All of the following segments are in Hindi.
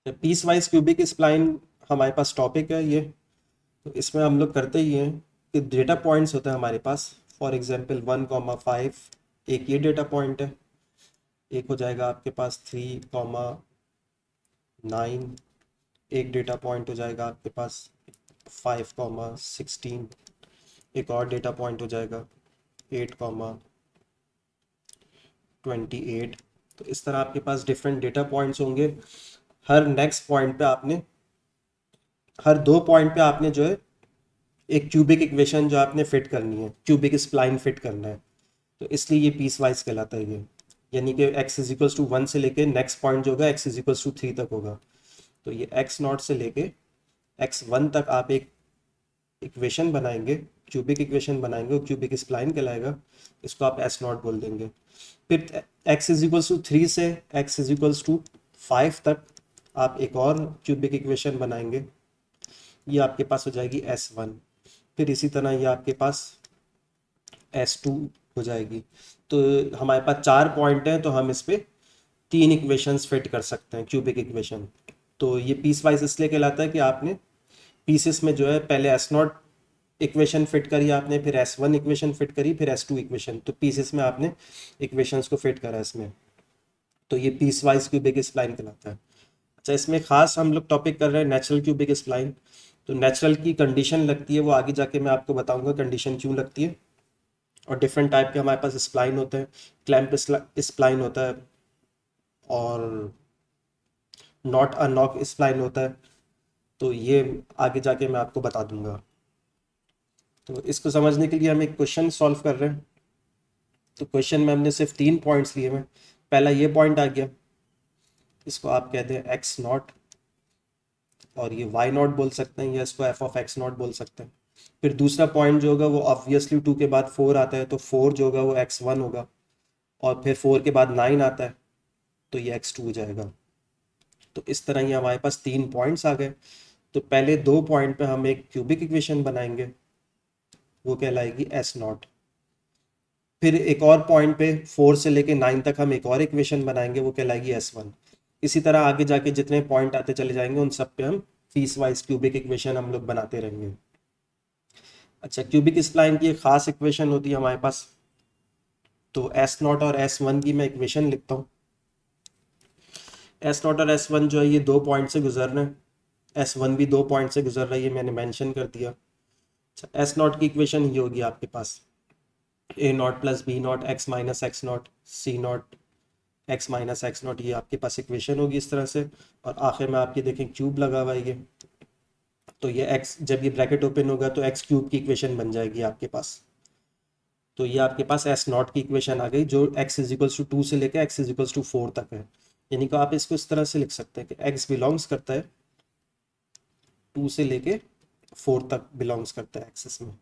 पीस वाइज क्यूबिक स्प्लाइन हमारे पास टॉपिक है ये। तो इसमें हम लोग करते ही हैं कि डेटा पॉइंट्स होते हैं हमारे पास। फॉर एग्जांपल 1,5 एक ये डेटा पॉइंट है। एक हो जाएगा आपके पास 3,9, एक डेटा पॉइंट हो जाएगा आपके पास 5,16, एक और डेटा पॉइंट हो जाएगा 8,28। तो इस तरह आपके पास डिफरेंट डेटा पॉइंट्स होंगे। हर नेक्स्ट पॉइंट पे आपने, हर दो पॉइंट पे आपने जो है एक क्यूबिक इक्वेशन जो आपने फिट करनी है, क्यूबिक स्प्लाइन फिट करना है। तो इसलिए ये पीस वाइज कहलाता है ये। यानी कि x इज इक्वल्स टू 1 से लेके नेक्स्ट पॉइंट जो होगा x इज इक्वल्स टू 3 तक होगा। तो ये x नॉट से लेके x1 तक आप एक इक्वेशन बनाएंगे, क्यूबिक इक्वेशन बनाएंगे, वो क्यूबिक स्प्लाइन कहलाएगा। इसको आप s नॉट बोल देंगे। फिर x इज इक्वल्स टू 3 से x इज इक्वल्स टू 5 तक आप एक और क्यूबिक इक्वेशन बनाएंगे। ये आपके पास हो जाएगी S1। फिर इसी तरह ये आपके पास S2 हो जाएगी। तो हमारे पास 4 पॉइंट हैं, तो हम इस पे 3 इक्वेशंस फिट कर सकते हैं, क्यूबिक इक्वेशन। तो ये पीस वाइज इसलिए कहलाता है कि आपने पीसेस में जो है पहले S0 इक्वेशन फिट करी आपने, फिर S1 इक्वेशन फिट करी, फिर S2 इक्वेशन। तो पीसेस में आपने इक्वेशंस को फिट करा इसमें। तो ये पीस वाइज क्यूबिक स्प्लाइन कहलाता है। अच्छा, इसमें खास हम लोग टॉपिक कर रहे हैं नेचुरल क्यूबिक स्प्लाइन। तो नेचुरल की कंडीशन लगती है, वो आगे जाके मैं आपको बताऊंगा कंडीशन क्यों लगती है। और डिफरेंट टाइप के हमारे पास स्प्लाइन होते हैं। क्लैंप स्प्लाइन होता है और नॉट अ नॉक स्प्लाइन होता है। तो ये आगे जाके मैं आपको बता दूंगा। तो इसको समझने के लिए हम एक क्वेश्चन सॉल्व कर रहे हैं। तो क्वेश्चन में हमने सिर्फ 3 पॉइंट्स लिए हैं। पहला ये पॉइंट आ गया, इसको आप कहते हैं एक्स नॉट, और ये वाई नॉट बोल सकते हैं, या इसको एफ ऑफ एक्स नॉट बोल सकते हैं। फिर दूसरा पॉइंट जो होगा वो ऑब्वियसली 2 के बाद 4 आता है, तो 4 जो होगा वो x1 होगा। और फिर 4 के बाद 9 आता है, तो ये x2 हो जाएगा। तो इस तरह ये हमारे पास 3 पॉइंट्स आ गए। तो पहले 2 पॉइंट पे हम एक क्यूबिक इक्वेशन बनाएंगे, वो कहलाएगी एस नॉट। फिर एक और पॉइंट पे 4 से लेके 9 तक हम एक और इक्वेशन बनाएंगे, वो कहलाएगी S1। इसी तरह आगे जाके जितने पॉइंट आते चले जाएंगे उन सब पे हम पीस वाइज क्यूबिक इक्वेशन हम लोग बनाते रहेंगे। अच्छा, क्यूबिक स्प्लाइन की एक खास इक्वेशन होती है हमारे पास। तो S0 और S1 की मैं इक्वेशन लिखता हूँ। S0 और S1 जो है ये 2 पॉइंट से गुजर रहे हैं। S1 भी 2 पॉइंट से गुजर रहा है, ये मैंने मेंशन कर दिया। अच्छा, S0 की इक्वेशन ये होगी आपके पास A0 plus B0 x minus x not C0 x minus x not. ये आपके पास इक्वेशन होगी इस तरह से। और आखिर में आपके देखें क्यूब लगा हुआ है ये। तो ये x, जब ये ब्रैकेट ओपन होगा तो x क्यूब की इक्वेशन बन जाएगी आपके पास। तो ये आपके पास एस नॉट की इक्वेशन आ गई, जो x इज इक्वल्स टू 2 से लेकर x इज इक्वल्स टू 4 तक है। यानी कि आप इसको इस तरह से लिख सकते हैं कि x बिलोंग्स करता है 2 से लेके 4 तक बिलोंग्स करता है x इसमें।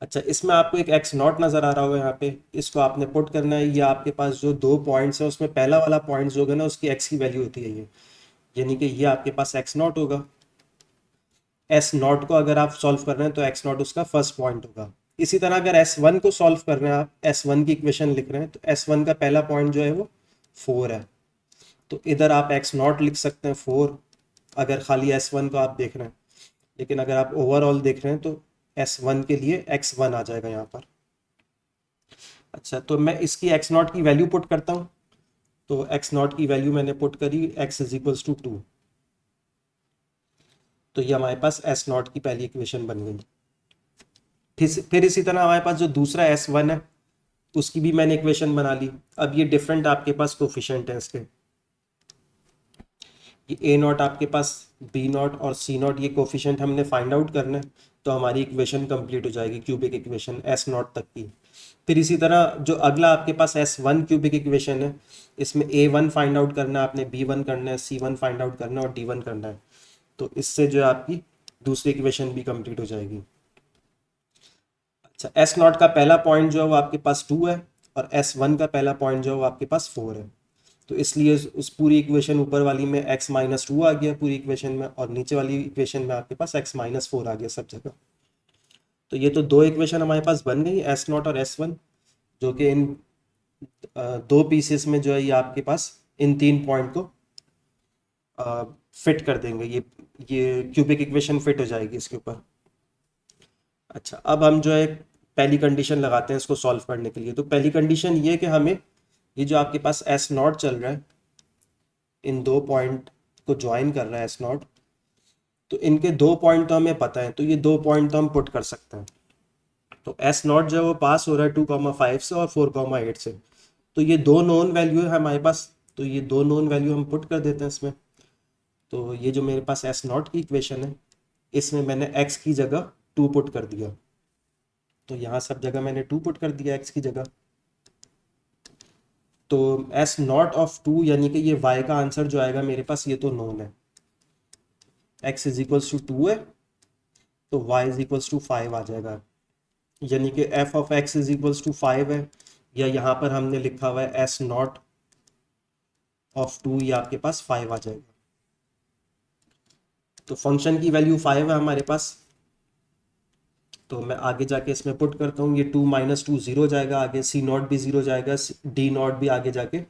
अच्छा, इसमें आपको एक एक्स नॉट नज़र आ रहा होगा यहाँ पे, इसको आपने पुट करना है। ये आपके पास जो 2 पॉइंट्स हैं उसमें पहला वाला पॉइंट जो होगा ना, उसकी एक्स की वैल्यू होती है ये। यानी कि ये आपके पास एक्स नॉट होगा। एस नॉट को अगर आप सॉल्व कर रहे हैं तो एक्स नॉट उसका फर्स्ट पॉइंट होगा। इसी तरह अगर एस वन को सॉल्व कर रहे हैं, आप एस वन की इक्वेशन लिख रहे हैं, तो एस वन का पहला पॉइंट जो है वो 4 है। तो इधर आप एक्स नॉट लिख सकते हैं 4, अगर खाली एस वन को आप देख रहे हैं। लेकिन अगर आप ओवरऑल देख रहे हैं तो एस वन के लिए एक्स वन आ जाएगा यहाँ पर। अच्छा, तो मैं इसकी एक्स नॉट की वैल्यू पुट करता हूँ। तो एक्स नॉट की वैल्यू मैंने पुट करी, एक्स इज इक्वल्स टू 2। तो ये हमारे पास एस नॉट की पहली इक्वेशन बन गई। फिर इसी तरह हमारे पास जो दूसरा एस वन है, उसकी भी मैंने इक्वेशन बना ली। अब ये डिफरेंट आपके पास कोफिशिएंट हैं इसके। ये ए नॉट आपके पास, बी नॉट और सी नॉट, ये कोफिशिएंट हमने फाइंड आउट करना है। तो हमारी इक्वेशन कंप्लीट हो जाएगी, क्यूबिक इक्वेशन एस नॉट तक की। फिर इसी तरह जो अगला आपके पास एस वन क्यूबिक इक्वेशन है, इसमें ए वन फाइंड आउट करना है आपने, बी वन करना है, सी वन फाइंड आउट करना है और डी वन करना है। तो इससे जो है आपकी दूसरी इक्वेशन भी कंप्लीट हो जाएगी। अच्छा, एस नॉट का पहला पॉइंट जो है वो आपके पास 2 है, और एस वन का पहला पॉइंट जो है वो आपके पास 4 है। तो इसलिए उस पूरी इक्वेशन ऊपर वाली में x माइनस 2 आ गया पूरी इक्वेशन में, और नीचे वाली इक्वेशन में आपके पास x माइनस 4 आ गया सब जगह। तो ये तो 2 इक्वेशन हमारे पास बन गई, एस नॉट और एस वन, जो कि इन 2 पीसेस में जो है ये आपके पास इन 3 पॉइंट को फिट कर देंगे, ये क्यूबिक इक्वेशन फिट हो जाएगी इसके ऊपर। अच्छा, अब हम जो है पहली कंडीशन लगाते हैं इसको सॉल्व करने के लिए। तो पहली कंडीशन ये है कि हमें ये जो आपके पास एस नॉट चल रहा है, इन दो पॉइंट को ज्वाइन कर रहा है एस नॉट, तो इनके दो पॉइंट तो हमें पता है, तो ये दो पॉइंट तो हम पुट कर सकते हैं। तो एस नॉट जो है वो पास हो रहा है 2,5 से और 4,8 से, तो ये दो नोन वैल्यू है हमारे पास, तो ये दो नोन वैल्यू हम पुट कर देते हैं इसमें। तो ये जो मेरे पास एस नॉट की इक्वेशन है, इसमें मैंने एक्स की जगह 2 पुट कर दिया, तो यहाँ सब जगह मैंने 2 पुट कर दिया एक्स की जगह। तो एस नॉट ऑफ 2 यानी कि ये y का आंसर जो आएगा मेरे पास, ये तो नोन है, x इज इक्वल्स टू 2 है, तो y इज इक्वल्स टू 5 आ जाएगा। यानी कि f of x is equals to 5 है, या यहाँ पर हमने लिखा हुआ है एस नॉट ऑफ 2, ये आपके पास 5 आ जाएगा। तो फंक्शन की वैल्यू 5 है हमारे पास, तो मैं आगे जाके इसमें पुट करता हूँ, ये 2 माइनस 2 जीरो जाएगा, आगे सी नॉट भी जीरो जाएगा, डी नॉट भी आगे जाके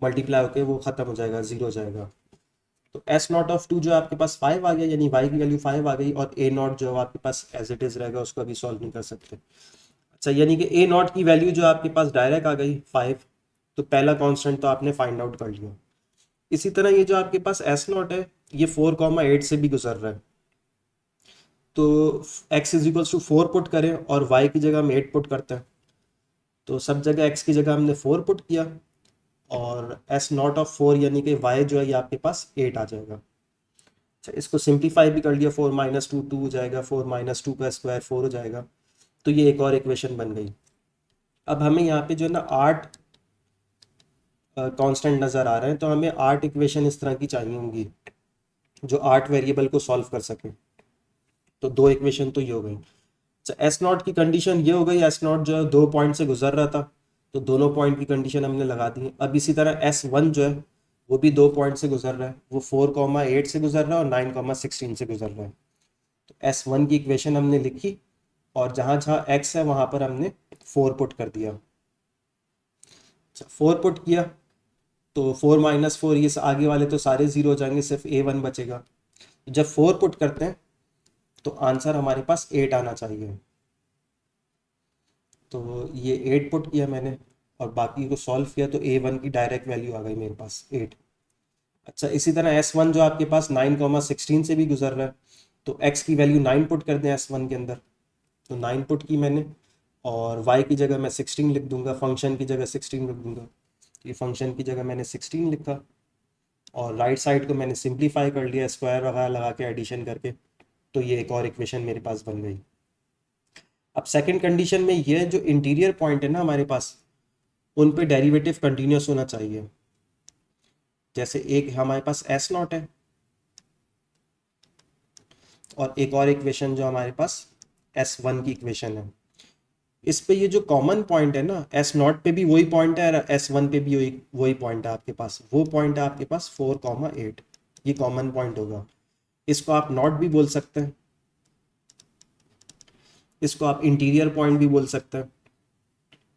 मल्टीप्लाई होके वो खत्म हो जाएगा, जीरो जाएगा। तो एस नॉट ऑफ 2 जो आपके पास 5 आ गया, यानी y की वैल्यू 5 आ गई, और ए नॉट जो आपके पास एज इट इज रहेगा, उसको अभी सॉल्व नहीं कर सकते। अच्छा, यानी कि ए नॉट की वैल्यू जो आपके पास डायरेक्ट आ गई 5, तो पहला कांस्टेंट तो आपने फाइंड आउट कर लिया। इसी तरह ये जो आपके पास एस नॉट है, ये 4,8 से भी गुजर रहा है, तो x is equals to 4 put करें और y की जगह हम 8 पुट करते हैं, तो सब जगह x की जगह हमने 4 पुट किया, और एस नॉट ऑफ 4 यानी कि y जो है ये आपके पास 8 आ जाएगा। अच्छा, इसको सिंप्लीफाई भी कर लिया, 4 माइनस 2 2 हो जाएगा, 4 माइनस 2 का स्क्वायर 4 हो जाएगा, तो ये एक और इक्वेशन बन गई। अब हमें यहाँ पे जो है ना 8 कांस्टेंट नज़र आ रहे हैं, तो हमें 8 इक्वेशन इस तरह की चाहिए होंगी जो 8 वेरिएबल को सॉल्व कर सके। तो दो इक्वेशन तो ये हो गई। अच्छा, एस नॉट की कंडीशन ये हो गई, एस नॉट जो है 2 पॉइंट से गुजर रहा था, तो दोनों पॉइंट की कंडीशन हमने लगा दी। अब इसी तरह एस वन जो है वो भी 2 पॉइंट से गुजर रहा है, वो 4,8 से गुजर रहा है और 9,16 से गुजर रहा है। तो एस वन की इक्वेशन हमने लिखी, और जहाँ जहाँ एक्स है वहाँ पर हमने 4 पुट कर दिया। अच्छा, 4 पुट किया, तो 4 माइनस 4, ये आगे वाले तो सारे जीरो हो जाएंगे, सिर्फ A1 बचेगा। तो जब 4 पुट करते हैं तो आंसर हमारे पास 8 आना चाहिए, तो ये 8 पुट किया मैंने, और बाकी को सॉल्व किया, तो A1 की डायरेक्ट वैल्यू आ गई मेरे पास 8। अच्छा, इसी तरह S1 जो आपके पास 9,16 से भी गुजर रहा है, तो x की वैल्यू 9 पुट कर दें S1 के अंदर, तो 9 पुट की मैंने, और y की जगह मैं 16 लिख दूंगा, फंक्शन की जगह 16 लिख दूंगा, ये फंक्शन की जगह मैंने 16 लिखा, और राइट साइड को मैंने सिंप्लीफाई कर लिया स्क्वायर वगैरह लगा के एडिशन करके, तो ये एक और इक्वेशन मेरे पास बन गई। अब सेकंड कंडीशन में ये जो इंटीरियर पॉइंट है ना हमारे पास, उन पे डेरिवेटिव कंटिन्यूस होना चाहिए। जैसे एक हमारे पास एस नॉट है, और एक और इक्वेशन जो हमारे पास एस वन की इक्वेशन है, इस पे ये जो कॉमन पॉइंट है ना, एस नॉट पे भी वही पॉइंट है और एस वन पे भी वही वही पॉइंट है आपके पास, वो पॉइंट है आपके पास 4,8, ये कॉमन पॉइंट होगा। इसको आप नॉट भी बोल सकते हैं, इसको आप इंटीरियर पॉइंट भी बोल सकते हैं,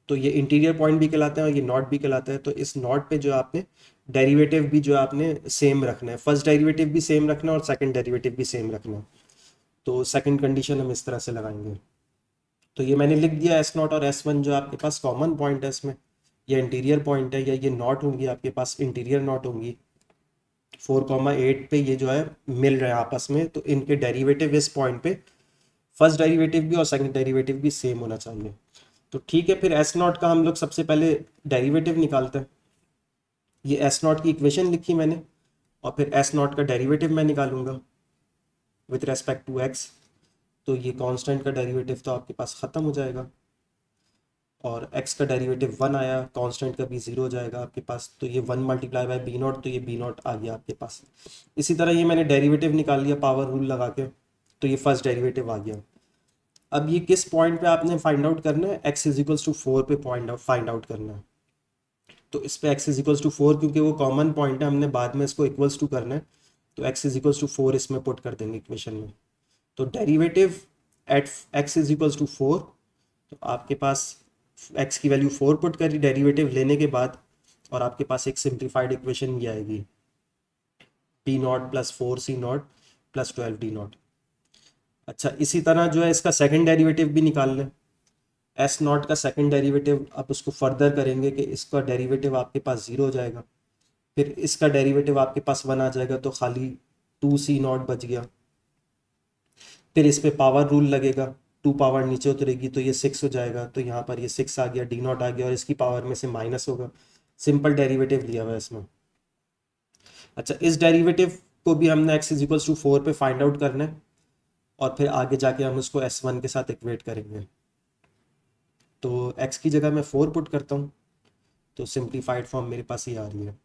तो ये इंटीरियर पॉइंट भी कहलाते हैं और ये नॉट भी कहलाता है। तो इस नॉट पे जो आपने डेरिवेटिव भी जो आपने सेम रखना है, फर्स्ट डेरिवेटिव भी सेम रखना है और सेकंड डेरिवेटिव भी सेम रखना है। तो सेकंड कंडीशन हम इस तरह से लगाएंगे। तो ये मैंने लिख दिया, एस नॉट और एस वन जो आपके पास कॉमन पॉइंट है इसमें, ये इंटीरियर पॉइंट है, या ये नॉट होंगी आपके पास, इंटीरियर नॉट होंगी 4,8 पे, ये जो है मिल रहे हैं आपस में, तो इनके डेरिवेटिव इस पॉइंट पे फर्स्ट डेरिवेटिव भी और सेकंड डेरिवेटिव भी सेम होना चाहिए। तो ठीक है, फिर एस नॉट का हम लोग सबसे पहले डेरिवेटिव निकालते हैं। ये एस नॉट की इक्वेशन लिखी मैंने, और फिर एस नॉट का डेरिवेटिव मैं निकालूंगा विथ रेस्पेक्ट टू एक्स। तो ये कांस्टेंट का डेरिवेटिव तो आपके पास ख़त्म हो जाएगा, और x का डेरिवेटिव 1 आया, कांस्टेंट का भी 0 हो जाएगा आपके पास, तो ये 1 मल्टीप्लाई बाय बी नॉट, तो ये बी नॉट आ गया आपके पास। इसी तरह ये मैंने डेरिवेटिव निकाल लिया पावर रूल लगा के, तो ये फर्स्ट डेरिवेटिव आ गया। अब ये किस पॉइंट पे आपने फाइंड आउट करना है, x इज इक्वल्स टू 4 पे पॉइंट आउट फाइंड आउट करना है। तो इस पे x इज इक्वल्स टू 4, क्योंकि वो कॉमन पॉइंट है, हमने बाद में इसको इक्वल्स टू करना है, तो x इज इक्वल्स टू 4 इसमें पुट कर देंगे इक्वेशन में। तो derivative at x is equals to 4, तो आपके पास x की वैल्यू 4 पुट करी डेरिवेटिव लेने के बाद, और आपके पास एक सिंप्लीफाइड इक्वेशन ये आएगी। P not plus 4 C not plus 12 D not. अच्छा, इसी तरह जो है इसका सेकंड डेरिवेटिव भी निकाल लें। एस नॉट का सेकंड डेरिवेटिव आप उसको फर्दर करेंगे कि इसका डेरिवेटिव आपके पास 0 हो जाएगा, फिर इसका डेरिवेटिव आपके पास 1 आ जाएगा, तो खाली 2C नॉट बच गया। फिर इस पे पावर रूल लगेगा, 2 पावर नीचे उतरेगी तो ये 6 हो जाएगा, तो यहाँ पर ये 6 आ गया, D नॉट आ गया और इसकी पावर में से माइनस होगा। सिंपल डेरिवेटिव लिया हुआ है इसमें। अच्छा, इस डेरिवेटिव को भी हमने x इज इक्वल्स टू 4 पे फाइंड आउट करना है और फिर आगे जाके हम उसको S1 के साथ इक्वेट करेंगे। तो x की जगह मैं 4 पुट करता हूँ, तो सिंप्लीफाइड फॉर्म मेरे पास ये आ रही है,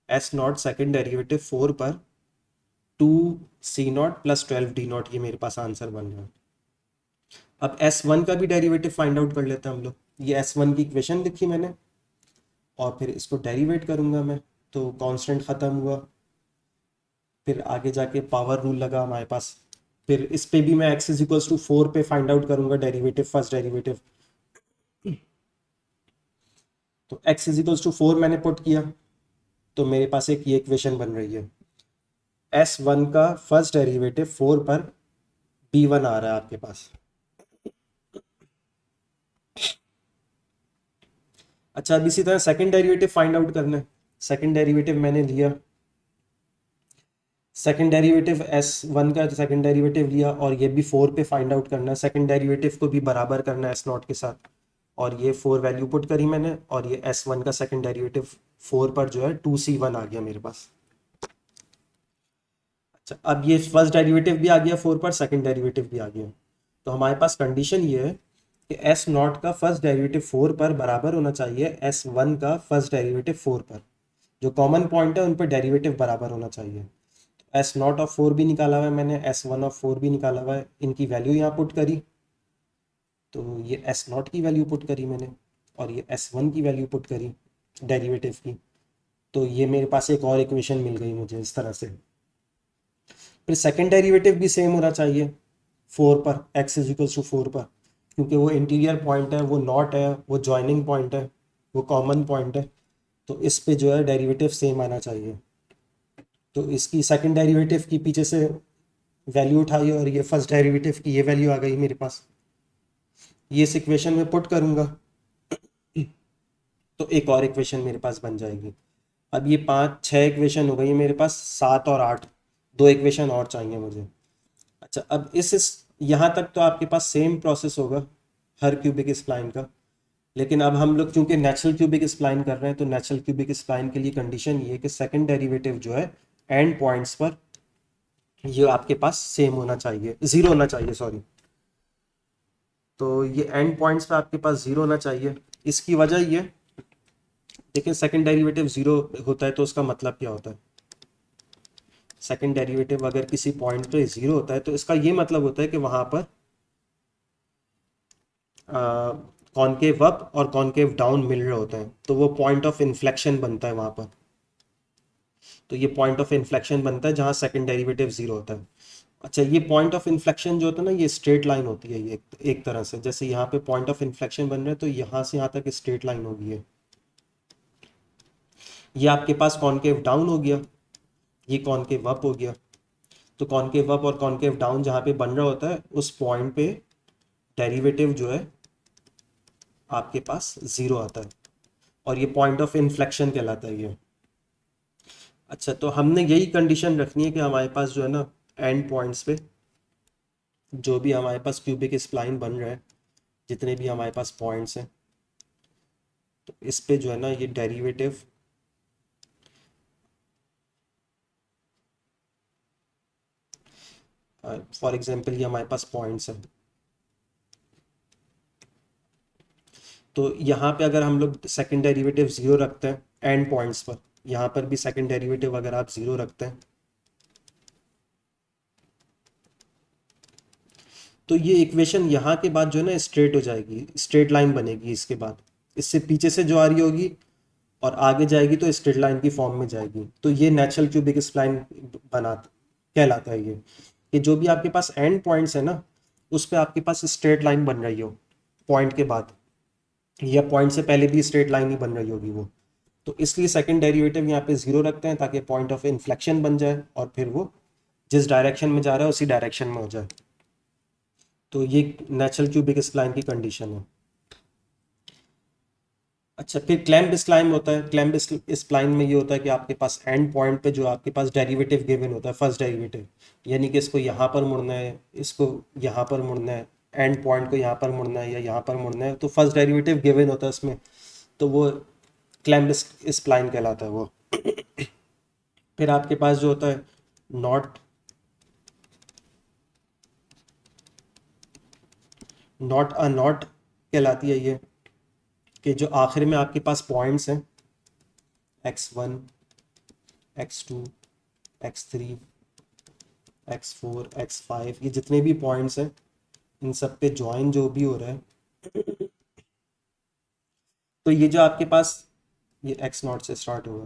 एस नॉट सेकेंड डेरिवेटिव 4 पर 2C not plus 12D not, ये मेरे पास आंसर बन रहा है। अब S1 का भी डेरिवेटिव फाइंड आउट कर लेते हैं हम लोग। ये S1 की इक्वेशन लिखी मैंने और फिर इसको डेरिवेट करूंगा मैं, तो कांस्टेंट ख़त्म हुआ। फिर आगे जाके पावर रूल लगा हमारे पास, फिर इस पे भी मैं x इज इक्वल्स टू 4 पे फाइंड आउट करूंगा डेरिवेटिव, फर्स्ट डेरिवेटिव। तो x इज इक्वल्स टू 4 मैंने पुट किया, तो मेरे पास एक ये इक्वेशन बन रही है, S1 का फर्स्ट डेरिवेटिव 4 पर B1 आ रहा है आपके पास। अच्छा, अब इसी तरह सेकंड डेरिवेटिव फाइंड आउट करना है। सेकंड डेरिवेटिव मैंने लिया, सेकंड डेरिवेटिव S1 का सेकंड डेरिवेटिव लिया और ये भी 4 पे फाइंड आउट करना है। सेकंड डेरिवेटिव को भी बराबर करना है S0 के साथ, और ये 4 वैल्यू पुट करी मैंने, और ये S1 का सेकंड डेरिवेटिव 4 पर जो है 2C1 आ गया मेरे पास। अच्छा, अब ये फर्स्ट डेरिवेटिव भी आ गया 4 पर, सेकंड डेरिवेटिव भी आ गया। तो हमारे पास कंडीशन ये है कि S0 का फर्स्ट डेरिवेटिव 4 पर बराबर होना चाहिए S1 का फर्स्ट डेरिवेटिव 4 पर। जो कॉमन पॉइंट है उन पर डेरिवेटिव बराबर होना चाहिए। S0 ऑफ 4 भी निकाला हुआ है मैंने, S1 ऑफ 4 भी निकाला हुआ है, इनकी वैल्यू यहाँ पुट करी, तो ये S0 की वैल्यू पुट करी मैंने और ये S1 की वैल्यू पुट करी डेरिवेटिव की, तो ये मेरे पास एक और इक्वेशन मिल गई मुझे इस तरह से। फिर सेकंड डेरिवेटिव भी सेम होना चाहिए 4 पर, x इज इक्वल्स टू 4 पर, क्योंकि वो इंटीरियर पॉइंट है, वो नॉट है, वो जॉइनिंग पॉइंट है, वो कॉमन पॉइंट है, तो इस पे जो है डेरिवेटिव सेम आना चाहिए। तो इसकी सेकंड डेरिवेटिव की पीछे से वैल्यू उठाई और ये फर्स्ट डेरिवेटिव की ये वैल्यू आ गई मेरे पास। ये इस इक्वेशन में पुट करूंगा तो एक और इक्वेशन मेरे पास बन जाएगी। अब ये 5-6 इक्वेशन हो गई है मेरे पास, 7 और 8, 2 इक्वेशन और चाहिए मुझे। अच्छा, अब इस यहाँ तक तो आपके पास सेम प्रोसेस होगा हर क्यूबिक स्प्लाइन का, लेकिन अब हम लोग चूंकि नेचुरल क्यूबिक स्प्लाइन कर रहे हैं, तो नेचुरल क्यूबिक स्प्लाइन के लिए कंडीशन ये है कि सेकंड डेरिवेटिव जो है एंड पॉइंट्स पर ये आपके पास सेम होना चाहिए, 0 होना चाहिए, सॉरी। तो ये एंड पॉइंट्स पे आपके पास 0 होना चाहिए। इसकी वजह ये, देखिए सेकंड डेरिवेटिव 0 होता है तो उसका मतलब क्या होता है, सेकंड डेरिवेटिव अगर किसी पॉइंट पे 0 होता है तो इसका ये मतलब होता है कि वहां पर कॉनकेव अप और कॉनकेव डाउन मिल रहे होते हैं, तो वो पॉइंट ऑफ इन्फ्लेक्शन बनता है वहां पर। तो ये पॉइंट ऑफ इन्फ्लेक्शन बनता है जहां सेकंड डेरिवेटिव 0 होता है। अच्छा, ये पॉइंट ऑफ इन्फ्लेक्शन जो होता है ना, ये स्ट्रेट लाइन होती है, ये एक तरह से, जैसे यहाँ पे पॉइंट ऑफ इन्फ्लेक्शन बन रहा है तो यहाँ से यहाँ तक स्ट्रेट लाइन होगी ये आपके पास कॉनकेव डाउन हो गया, ये कॉनकेव अप हो गया। तो कॉनकेव अप और कॉनकेव डाउन जहाँ पे बन रहा होता है उस पॉइंट पे डेरिवेटिव जो है आपके पास 0 आता है, और ये पॉइंट ऑफ इन्फ्लेक्शन कहलाता है ये। अच्छा, तो हमने यही कंडीशन रखनी है कि हमारे पास जो है ना एंड पॉइंट्स पे जो भी हमारे पास क्यूबिक स्प्लाइन बन रहा है, जितने भी हमारे पास पॉइंट्स हैं, तो इस पे जो है ना ये डेरिवेटिव फॉर एग्जांपल ये हमारे पास पॉइंट्स हैं, तो यहाँ पे अगर हम लोग सेकंड डेरिवेटिव 0 रखते हैं एंड पॉइंट्स पर, यहाँ पर भी सेकंड डेरिवेटिव अगर आप 0 रखते हैं, तो ये इक्वेशन यहाँ के बाद जो है ना स्ट्रेट हो जाएगी, स्ट्रेट लाइन बनेगी इसके बाद, इससे पीछे से जो आ रही होगी और आगे जाएगी तो स्ट्रेट लाइन की फॉर्म में जाएगी। तो ये नेचुरल क्यूबिक स्प्लाइन बना कहलाता है ये, कि जो भी आपके पास एंड पॉइंट्स है ना उस पे आपके पास स्ट्रेट लाइन बन रही हो पॉइंट के बाद, या पॉइंट से पहले भी स्ट्रेट लाइन ही बन रही होगी वो, तो इसलिए सेकंड डेरिवेटिव यहाँ पे 0 रखते हैं ताकि पॉइंट ऑफ इन्फ्लेक्शन बन जाए और फिर वो जिस डायरेक्शन में जा रहा है उसी डायरेक्शन में हो जाए। तो ये नेचुरल क्यूबिक स्प्लाइन की कंडीशन है। अच्छा, फिर क्लैम्प्ड स्प्लाइन होता है। क्लैम्प्ड स्प्लाइन में ये होता है कि आपके पास एंड पॉइंट पे जो आपके पास डेरिवेटिव गिवन होता है, फर्स्ट डेरिवेटिव, यानी कि इसको यहाँ पर मुड़ना है, इसको यहाँ पर मुड़ना है, एंड पॉइंट को यहाँ पर मुड़ना है या यहाँ पर मुड़ना है, तो फर्स्ट डेरिवेटिव गिवन होता है उसमें, तो वो क्लैम्प्ड स्प्लाइन कहलाता है वो। फिर आपके पास जो होता है नॉट नॉट अ नॉट कहलाती है ये, कि जो आखिर में आपके पास पॉइंट्स हैं x1, x2, x3, x4, x5, ये जितने भी पॉइंट्स हैं इन सब पे ज्वाइन जो भी हो रहा है, तो ये जो आपके पास ये x0 से स्टार्ट होगा,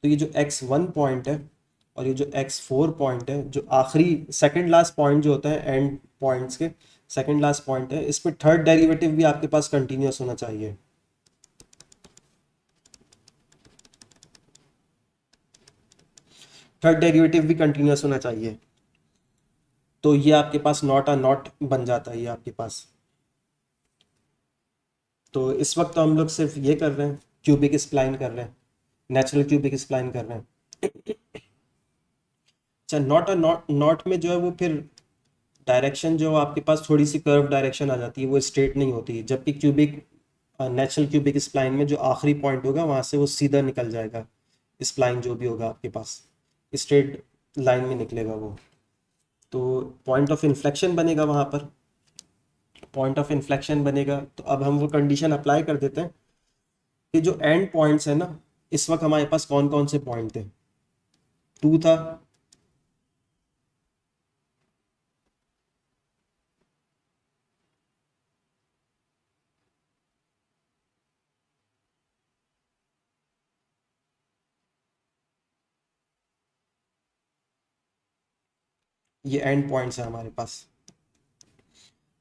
तो ये जो x1 पॉइंट है और ये जो x4 पॉइंट है, जो आखिरी सेकंड लास्ट पॉइंट जो होता है एंड पॉइंट्स के सेकंड लास्ट पॉइंट है, इस पे थर्ड डेरिवेटिव भी आपके पास कंटिन्यूस होना चाहिए। थर्ड डेरिवेटिव भी कंटिन्यूस होना चाहिए, तो ये आपके पास नॉट अ नॉट बन जाता है ये आपके पास। तो इस वक्त तो हम लोग सिर्फ ये कर रहे हैं, क्यूबिक स्प्लाइन कर रहे हैं, नेचुरल क्यूबिक स्प्लाइन कर रहे हैं। अच्छा, नॉट अ नॉट में जो है वो फिर डायरेक्शन जो आपके पास थोड़ी सी कर्व डायरेक्शन आ जाती है, वो स्ट्रेट नहीं होती है, जबकि क्यूबिक नेचुरल क्यूबिक स्प्लाइन में जो आखिरी पॉइंट होगा वहां से वो सीधा निकल जाएगा, स्प्लाइन जो भी होगा आपके पास स्ट्रेट लाइन में निकलेगा वो। तो पॉइंट ऑफ इन्फ्लेक्शन बनेगा वहां पर, पॉइंट ऑफ इन्फ्लेक्शन बनेगा। तो अब हम वो कंडीशन अप्लाई कर देते हैं कि जो एंड पॉइंट्स है ना, इस वक्त हमारे पास कौन कौन से पॉइंट थे, 2 था, ये एंड पॉइंट्स है हमारे पास।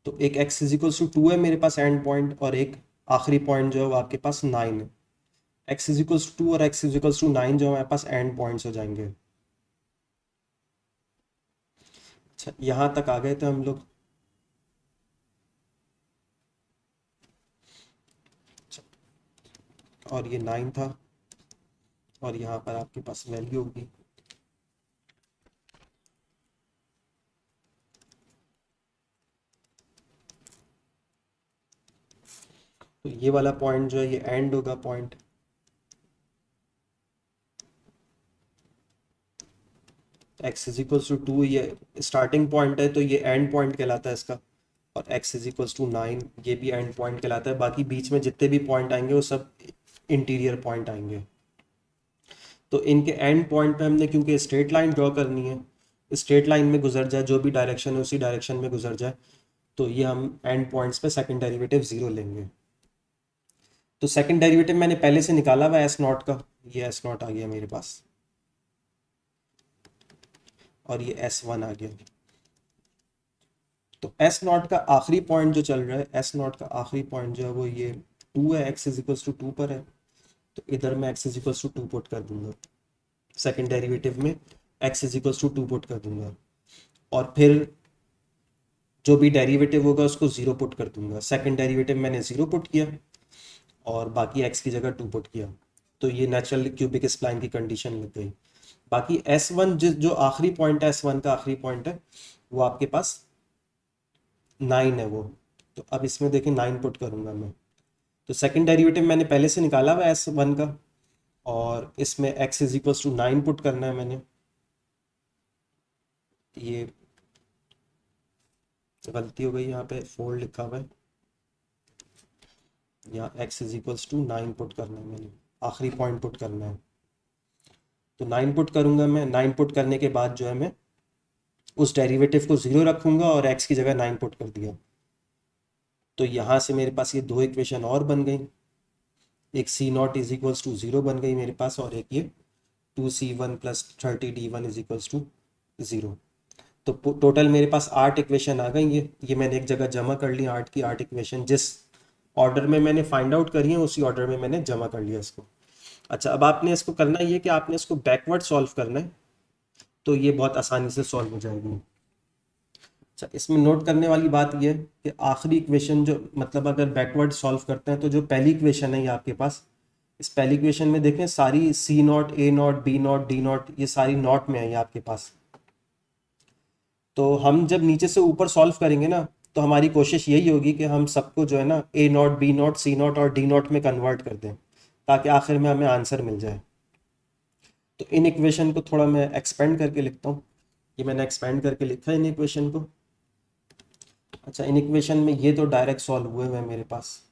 तो एक x इजिकल्स टू 2 है मेरे पास एंड पॉइंट, और एक आखिरी पॉइंट जो है वो आपके पास 9 है। x इजिकल्स टू और x इजिकल्स टू 9 जो हमारे पास एंड पॉइंट्स हो जाएंगे। अच्छा, यहाँ तक आ गए थे हम लोग। अच्छा, और ये 9 था, और यहाँ पर आपके पास वैल्यू होगी। तो ये वाला पॉइंट जो है ये एंड होगा point, x is equals to 2 ये स्टार्टिंग पॉइंट है, तो ये एंड पॉइंट कहलाता है इसका, और x इज इक्वल्स टू 9 ये भी एंड पॉइंट कहलाता है। बाकी बीच में जितने भी पॉइंट आएंगे वो सब इंटीरियर पॉइंट आएंगे। तो इनके एंड पॉइंट पे हमने क्योंकि स्ट्रेट लाइन ड्रॉ करनी है, स्ट्रेट लाइन में गुजर जाए, जो भी डायरेक्शन है उसी डायरेक्शन में गुजर जाए, तो ये हम एंड पॉइंट्स पे सेकंड डेरिवेटिव 0 लेंगे। तो सेकंड डेरिवेटिव मैंने पहले से निकाला हुआ एस नॉट का, ये एस नॉट आ गया मेरे पास, और ये S1 आ गया। तो एस नॉट का आखिरी पॉइंट जो चल रहा है, एस नॉट का आखिरी पॉइंट जो है वो ये 2 है, x इज इक्वल्स टू 2 पर है, तो इधर मैं x is equals to 2 put कर दूंगा, सेकंड डेरिवेटिव में x is equals to 2 put कर दूंगा, और फिर जो भी डेरिवेटिव होगा उसको 0 पुट कर दूंगा। सेकंड डेरिवेटिव मैंने 0 पुट किया और बाकी x की जगह 2 पुट किया, तो ये नेचुरल क्यूबिक स्प्लाइन की कंडीशन लग गई। बाकी S1 जो आखिरी पॉइंट है, S1 का आखिरी पॉइंट है, वो आपके पास 9 है वो। तो अब इसमें देखिए 9 पुट करूंगा मैं, तो सेकंड डेरिवेटिव मैंने पहले से निकाला हुआ S1 का, और इसमें x is equals to 9 put करना है मैंने। ये गलती हो गई, यहाँ पे 4 लिखा हुआ है, यहाँ x is equals to 9 put करना है मैंने, आखिरी पॉइंट पुट करना है। तो 9 पुट करूंगा मैं, 9 पुट करने के बाद जो है मैं उस डेरिवेटिव को 0 रखूंगा और x की जगह 9 पुट कर दिया। तो यहाँ से मेरे पास ये दो इक्वेशन और बन गई, एक C0 इज इक्वल्स टू 0 बन गई मेरे पास, और एक ये 2C1 plus 30D1 is equals to 0। तो टोटल मेरे पास 8 इक्वेशन आ गई। ये मैंने एक जगह जमा कर ली, 8 की 8 इक्वेशन, जिस ऑर्डर में मैंने फाइंड आउट करी है उसी ऑर्डर में मैंने जमा कर लिया इसको। अच्छा, अब आपने इसको करना ये है कि आपने इसको बैकवर्ड सॉल्व करना है, तो ये बहुत आसानी से सॉल्व हो जाएगी। अच्छा, इसमें नोट करने वाली बात ये है कि आखिरी इक्वेशन जो, मतलब अगर बैकवर्ड सॉल्व करते हैं तो जो पहली इक्वेशन है ये आपके पास, इस पहली इक्वेशन में देखें सारी C naught, A naught, B naught, D naught, ये सारी नॉट में है ये आपके पास। तो हम जब नीचे से ऊपर सॉल्व करेंगे ना, तो हमारी कोशिश यही होगी कि हम सबको जो है ना A naught, B naught, C naught और डी नॉट में कन्वर्ट कर दें, ताकि आखिर में हमें आंसर मिल जाए। तो इन इक्वेशन को थोड़ा मैं एक्सपेंड करके लिखता हूँ। ये मैंने एक्सपेंड करके लिखा है इन इक्वेशन को। अच्छा, इन इक्वेशन में ये तो डायरेक्ट सॉल्व हुए हुए हैं मेरे पास।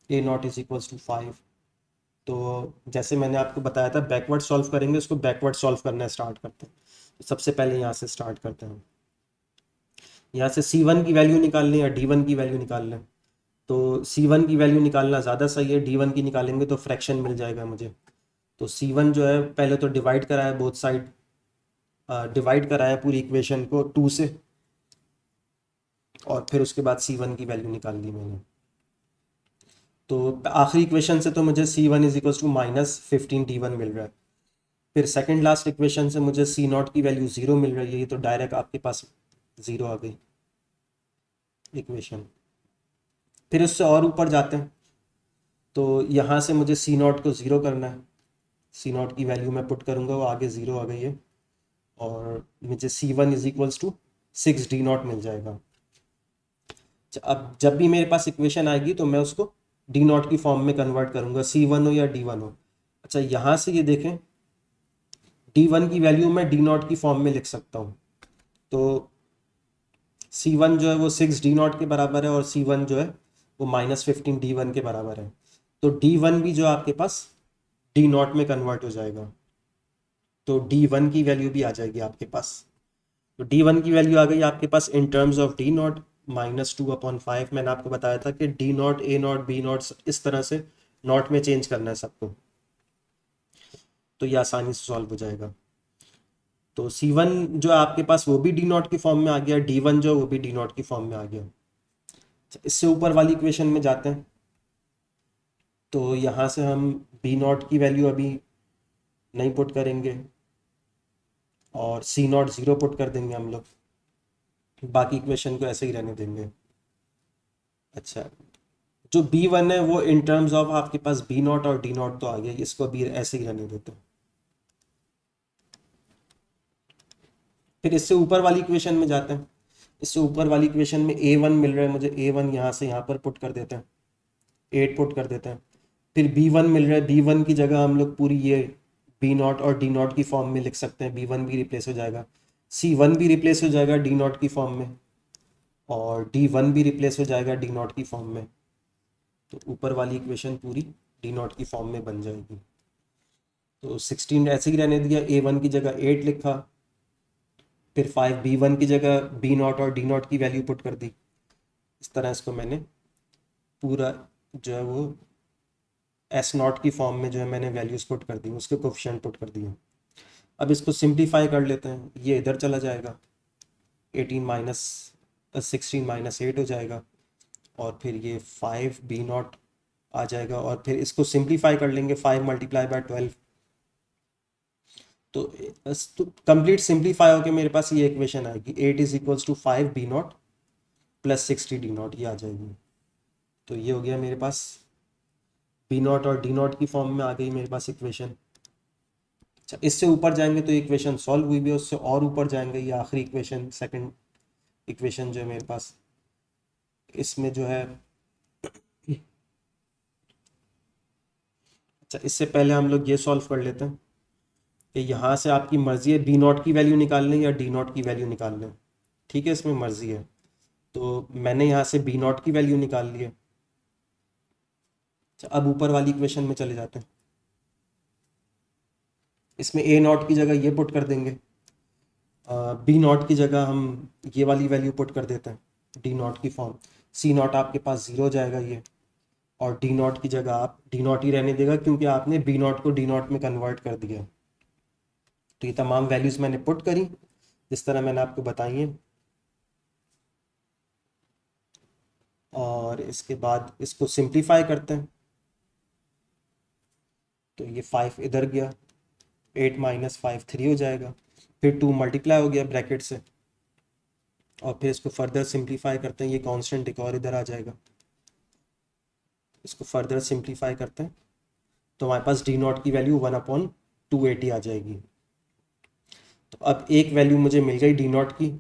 ए नॉट इज इक्वल्स टू 5। तो जैसे मैंने आपको बताया था बैकवर्ड सॉल्व करेंगे, उसको बैकवर्ड सॉल्व करना स्टार्ट करते हैं। तो सबसे पहले यहाँ से स्टार्ट करते हैं। यहाँ से C1 की वैल्यू निकाल लें या D1 की वैल्यू निकाल लें। तो C1 की वैल्यू निकालना ज़्यादा सही है, D1 की निकालेंगे तो फ्रैक्शन मिल जाएगा मुझे। तो C1 जो है पहले तो डिवाइड कराया बोथ साइड, डिवाइड कराया पूरी इक्वेशन को 2 से, और फिर उसके बाद C1 की वैल्यू निकाल ली मैंने। तो आखिरी इक्वेशन से तो मुझे C1 is equals to -15 D1 मिल रहा है। फिर सेकंड लास्ट इक्वेशन से मुझे C0 की वैल्यू 0 मिल रही है, ये तो डायरेक्ट आपके पास 0 आ गई इक्वेशन। फिर उससे और ऊपर जाते हैं, तो यहाँ से मुझे C0 को 0 करना है। C0 की वैल्यू मैं पुट करूँगा, वो आगे 0 आ गई है, और मुझे C1 is equals to 6D0 मिल जाएगा। अब जब भी मेरे पास इक्वेशन आएगी तो मैं उसको D0 की फॉर्म में कन्वर्ट करूँगा, C1 हो या D1 हो। अच्छा, यहाँ से ये देखें D1 की वैल्यू मैं D0 की फॉर्म में लिख सकता हूँ। तो C1 जो है वो 6D0 के बराबर है, और C1 जो है वो -15D1 के बराबर है। तो D1 भी जो है आपके पास D0 में कन्वर्ट हो जाएगा। तो D1 की वैल्यू भी आ जाएगी आपके पास। तो D1 की वैल्यू आ गई आपके पास इन टर्म्स ऑफ D0 -2/5। मैंने आपको बताया था कि D0, A0, B0 इस तरह से नॉट में चेंज करना है सबको, तो ये आसानी से सॉल्व हो जाएगा। तो C1 जो है आपके पास वो भी D0 की फॉर्म में आ गया, D1 जो है वो भी D0 की फॉर्म में आ गया। इससे ऊपर वाली इक्वेशन में जाते हैं, तो यहाँ से हम B0 की वैल्यू अभी नहीं पुट करेंगे, और C0 0 पुट कर देंगे हम लोग, बाकी इक्वेशन को ऐसे ही रहने देंगे। अच्छा, जो B1 है वो इन टर्म्स ऑफ आपके पास B0 और D0 तो आ गया, इसको भी ऐसे ही रहने देते हैं। फिर इससे ऊपर वाली इक्वेशन में जाते हैं। इससे ऊपर वाली इक्वेशन में A1 मिल रहा है मुझे, A1 यहाँ से यहाँ पर पुट कर देते हैं, 8 पुट कर देते हैं। फिर B1 मिल रहा है, B1 की जगह हम लोग पूरी ये B0 और D0 की फॉर्म में लिख सकते हैं, B1 भी रिप्लेस हो जाएगा, C1 भी रिप्लेस हो जाएगा D0 की फॉर्म में, और D1 भी रिप्लेस हो जाएगा D0 की फॉर्म में। तो ऊपर वाली इक्वेशन पूरी D0 की फॉर्म में बन जाएगी। तो 16 ऐसे ही रहने दिया, A1 की जगह 8 लिखा, फिर 5 B1 की जगह B0 और D0 की वैल्यू पुट कर दी। इस तरह इसको मैंने पूरा जो है वो S0 की फॉर्म में जो है मैंने वैल्यूज पुट कर दी, उसके कोफिशिएंट पुट कर दिए। अब इसको सिंप्लीफाई कर लेते हैं, ये इधर चला जाएगा, 16 माइनस 8 हो जाएगा, और फिर ये 5B0 आ जाएगा, और फिर इसको सिंप्लीफाई कर लेंगे 5 × 12। तो कंप्लीट सिंप्लीफाई होकर मेरे पास ये इक्वेशन आएगी, 8 is equals to 5B0 plus 60D0, ये आ जाएगी। तो ये हो गया मेरे पास B0 और D0 की फॉर्म में आ गई मेरे पास इक्वेशन। अच्छा, इससे ऊपर जाएंगे तो इक्वेशन सॉल्व हुई भी है, उससे और ऊपर जाएंगे ये आखिरी इक्वेशन, सेकंड इक्वेशन जो है मेरे पास, इसमें जो है, अच्छा इससे पहले हम लोग ये सॉल्व कर लेते हैं कि यहाँ से आपकी मर्ज़ी है B0 की वैल्यू निकाल लें या D0 की वैल्यू निकाल लें, ठीक है, इसमें मर्ज़ी है। तो मैंने यहाँ से B0 की वैल्यू निकाल ली है। अच्छा, अब ऊपर वाली इक्वेशन में चले जाते हैं। इसमें A0 की जगह ये पुट कर देंगे, B0 की जगह हम ये वाली वैल्यू पुट कर देते हैं D0 की फॉर्म। C0 आपके पास 0 जाएगा ये, और D0 की जगह आप D0 ही रहने देगा, क्योंकि आपने B0 को D0 में कन्वर्ट कर दिया। तो ये तमाम वैल्यूज़ मैंने पुट करी जिस तरह मैंने आपको बताई है, और इसके बाद इसको सिंप्लीफाई करते हैं। तो ये 5 इधर गया, 8 माइनस 5 3 हो जाएगा, फिर 2 मल्टीप्लाई हो गया ब्रैकेट से, और फिर इसको फर्दर सिंप्लीफाई करते हैं, ये कांस्टेंट एक और इधर आ जाएगा, इसको फर्दर सिंप्लीफाई करते हैं तो हमारे पास डी नॉट की वैल्यू 1/280 आ जाएगी। तो अब एक वैल्यू मुझे मिल गई डी नॉट की,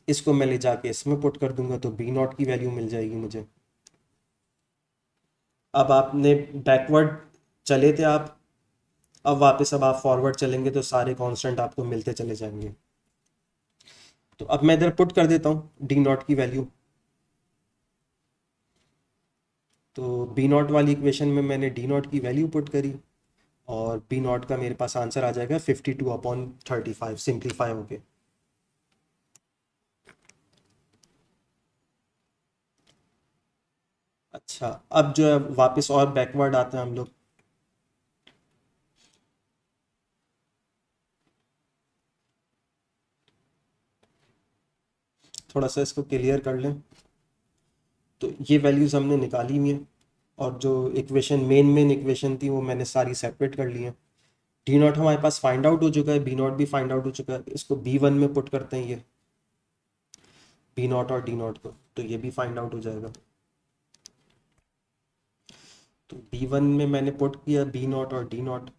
इसको मैं ले जाके इसमें पुट कर दूंगा तो बी नॉट की वैल्यू मिल जाएगी मुझे। अब आपने बैकवर्ड चले थे आप, अब वापस अब आप फॉरवर्ड चलेंगे तो सारे कांस्टेंट आपको मिलते चले जाएंगे। तो अब मैं इधर पुट कर देता हूँ डी नॉट की वैल्यू। तो बी नॉट वाली इक्वेशन में मैंने डी नॉट की वैल्यू पुट करी, और बी नॉट का मेरे पास आंसर आ जाएगा 52/35 सिंप्लीफाई होके। अच्छा, अब जो है वापस और बैकवर्ड आते हैं हम लोग। थोड़ा सा इसको क्लियर कर लें। तो ये वैल्यूज़ हमने निकाली हुई हैं, और जो इक्वेशन मेन इक्वेशन थी वो मैंने सारी सेपरेट कर ली है। डी नॉट हमारे पास फाइंड आउट हो चुका है, बी नॉट भी फाइंड आउट हो चुका है, इसको B1 में पुट करते हैं, ये बी नॉट और डी नॉट को, तो ये भी फाइंड आउट हो जाएगा। तो B1 में मैंने पुट किया बी नॉट और डी नॉट,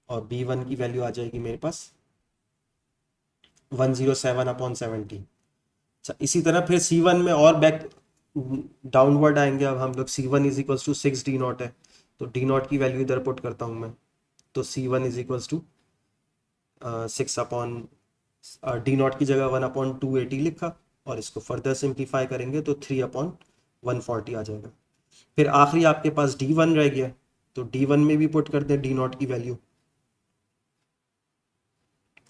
और B1 की वैल्यू आ जाएगी मेरे पास 107/70। अच्छा, इसी तरह फिर C1 में और बैक डाउनवर्ड आएंगे। अब हम लोग C1 is equals to 6 D naught है, तो डी नॉट की वैल्यू इधर पुट करता हूँ मैं। तो C1 is equals to 6 upon D naught की जगह 1/280 लिखा, और इसको फर्दर सिंप्लीफाई करेंगे तो 3/140 आ जाएगा। फिर आखिरी आपके पास D1 रह गया, तो D1 में भी पुट कर दें डी नॉट की वैल्यू,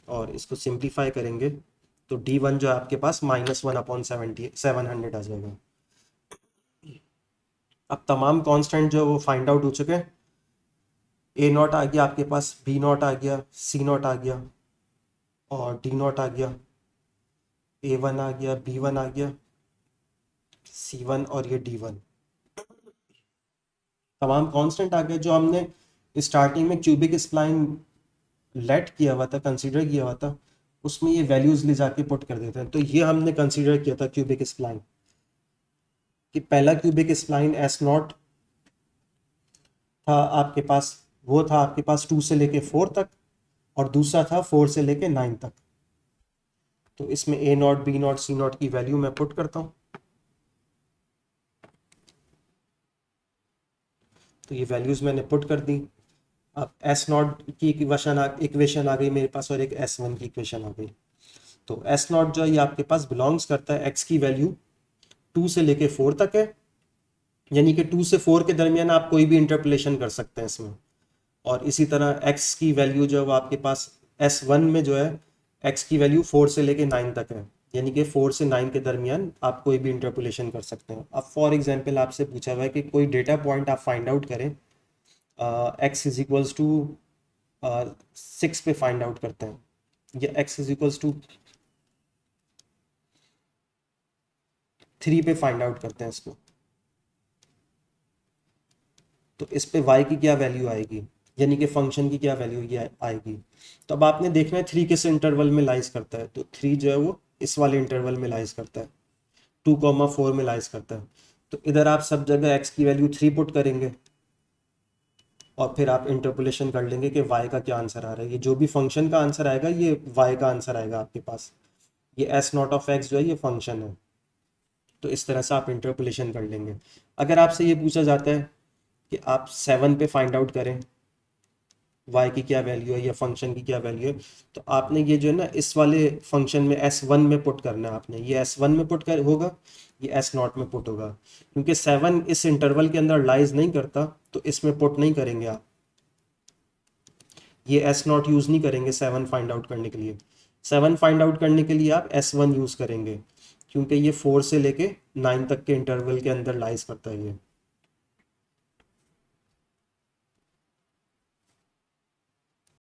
और इसको सिंप्लीफाई करेंगे तो D1 जो है आपके पास -1/700 आ जाएगा। अब तमाम कांस्टेंट जो वो फाइंड आउट हो चुके हैं। ए नॉट आ गया आपके पास, बी नॉट आ गया, सी नॉट आ गया, और डी नॉट आ गया, A1 आ गया, B1 आ गया, C1 और ये D1, तमाम कांस्टेंट आ गए। जो हमने स्टार्टिंग में क्यूबिक स्प्लाइन लेट किया हुआ था, कंसीडर किया हुआ था, उसमें ये वैल्यूज ले जाके पुट कर देते हैं। तो ये हमने कंसीडर किया था क्यूबिक स्प्लाइन, कि पहला क्यूबिक स्प्लाइन S0 था आपके पास, वो था आपके पास 2 से लेके 4 तक, और दूसरा था 4 से लेके 9 तक। तो इसमें A0 B0 C0 की वैल्यू मैं पुट करता हूँ। तो ये वैल्यूज मैंने पुट कर दी। अब S0 की इक्वेशन आ गई मेरे पास, और एक S1 की इक्वेशन आ गई। तो S0 जो है ये आपके पास बिलोंग्स करता है, x की वैल्यू 2 से लेके 4 तक है, यानी कि 2 से 4 के दरमियान आप कोई भी इंटरपोलेशन कर सकते हैं इसमें। और इसी तरह x की वैल्यू जो है वो आपके पास S1 में जो है x की वैल्यू 4 से लेके 9 तक है, यानी कि 4 से 9 के दरमियान आप कोई भी इंटरपोलेशन कर सकते हैं। अब फॉर एग्जांपल आपसे पूछा हुआ है कि कोई डेटा पॉइंट आप फाइंड आउट करें, x इज इक्वल्स टू 6 पे फाइंड आउट करते हैं, या x इज इक्वल्स टू 3 पे फाइंड आउट करते हैं इसको। तो इस पे y की क्या वैल्यू आएगी, यानी कि फंक्शन की क्या वैल्यू ये आएगी। तो अब आपने देखना है 3 किस इंटरवल में लाइज करता है। तो 3 जो है वो इस वाले इंटरवल में लाइज करता है, 2,4 में लाइज करता है। तो इधर आप सब जगह x की वैल्यू 3 पुट करेंगे, और फिर आप इंटरपोलेशन कर लेंगे कि y का क्या आंसर आ रहा है। ये जो भी फंक्शन का आंसर आएगा ये y का आंसर आएगा आपके पास। ये S0 जो है ये फंक्शन है। तो इस तरह से आप इंटरपोलेशन कर लेंगे। अगर आपसे ये पूछा जाता है कि आप 7 पे फाइंड आउट करें y की क्या वैल्यू है या फंक्शन की क्या वैल्यू है, तो आपने ये जो है ना इस वाले फंक्शन में S1 में पुट करना है। आपने ये S1 में पुट कर होगा, ये S0 में पुट होगा, क्योंकि 7 इस इंटरवल के अंदर लाइज नहीं करता, तो इसमें पुट नहीं करेंगे आप। ये S0 यूज़ नहीं करेंगे 7 फाइंड आउट करने के लिए। 7 फाइंड आउट करने के लिए आप S1 यूज़ करेंगे, क्योंकि ये 4 से लेके 9 तक के इंटरवल के अंदर लाइज करता है ये।